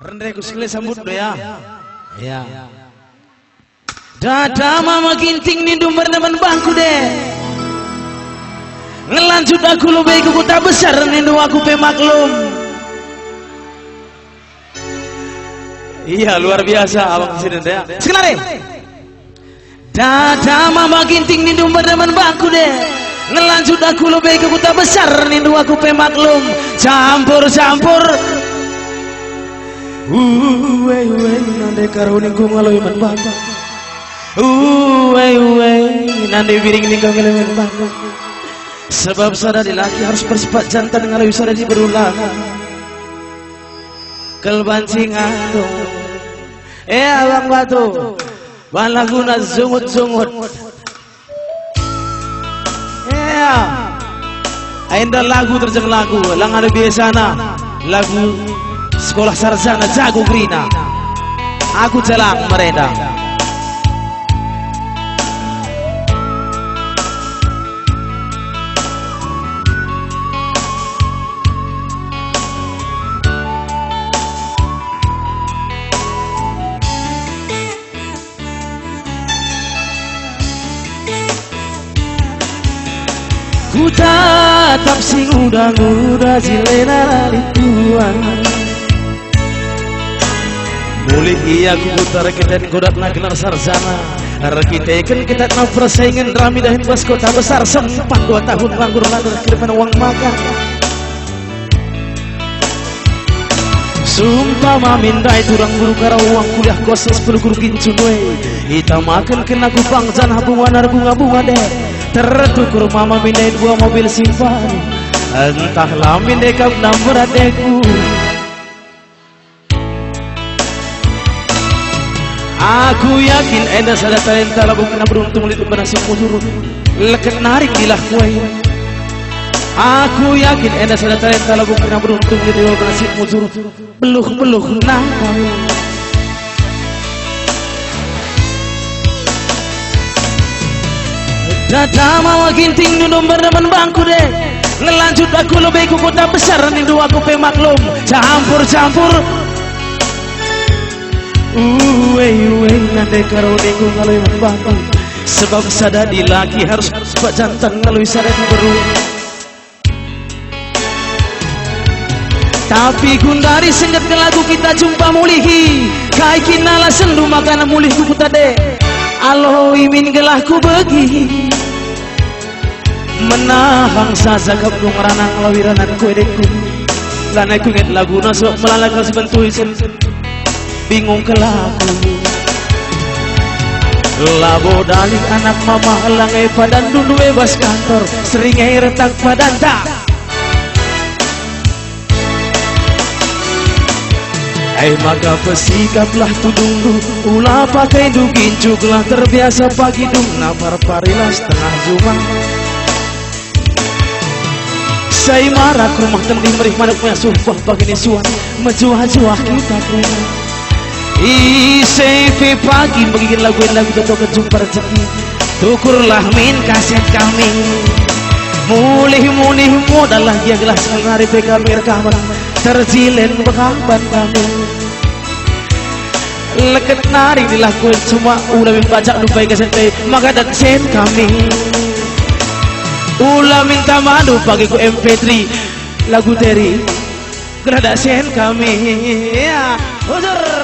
Rendek sekali sambut do ya. Ya. Dada mama ginting ni dumber nemen bangku deh. Ngelanjut aku lebih ke kota besar nindu aku pemaklum. Iya luar biasa abang presiden ya. Sekarang dada mama ginting ni dumber nemen bangku deh. Ngelanjut aku lebih ke kota besar nindu aku pemaklum. Campur-campur nande karuning ku ngaloi man bangku. Nande biring ningkau ngaloi man bangku. Sebab sadari laki harus bersifat jantan ngaloi sadari berulang. Kelbancing anu abang batu balaguna zungut-zungut ainda lagu terjeng lagu lang ada biasana lagu sekolah sarjana jago grina aku celang mereda ku tatap sing udah silena lituan mulih iya ku putar kedan godat na gelar sarjana arkiteken kedat na persaingan rami dahin bas kota besar sempat 2 tahun nganggur latar kiriman uang makan sumpah mamindai turang guru kara uang kuliah kos 10 guru kincun we ita makan kena kupang janah bunga bunga deh tertukur mama mindahin 2 mobil simpan entahlah mindekap nomor adekku aku yakin enda sada talenta labung kena beruntung litu berhasil mujurut leken narik dilah kue aku yakin enda sada talenta labung kena beruntung litu berhasil mujurut beluh nakal dada mama ginting nomor nemen bangku deh ngelanjut aku lebih ke kota besar nindu aku pemaklum campur-campur nande karuning ku ngalui bangku sebab sadadi laki harus cepat jantan ngalui sadadi beru tapi gundari sengget ke lagu kita jumpa mulihi kai kinala sendu makana mulih ku tade aloh imin gelahku begi menahang saja kablung ranang lawiranan ku edekku lana ku inget lagu nasok melalakal sebentu isin bingung ke lagu labo dalik anak mama langai padan dundu bebas kantor seringai retak padan tak maka pesikaplah tudung ulah pakai dugin cuklah terbiasa pagi dung napar parilas tengah jumah saya marah ke rumah tendi merih mana punya sumpah pagi ni suan menjuah-juah kita kena sepi pagi begini laguin lagu tentu kejumpa rezeki tukurlah min kaset kami mulih modal lah dia gelas ngari PKB rekaman terjilen bekaban kami leket nari dilakuin cuma ulah membaca lupai kesentai maka dan sen kami ulah minta madu pagi ku MP3 lagu Terry gerada sen kami ya huzur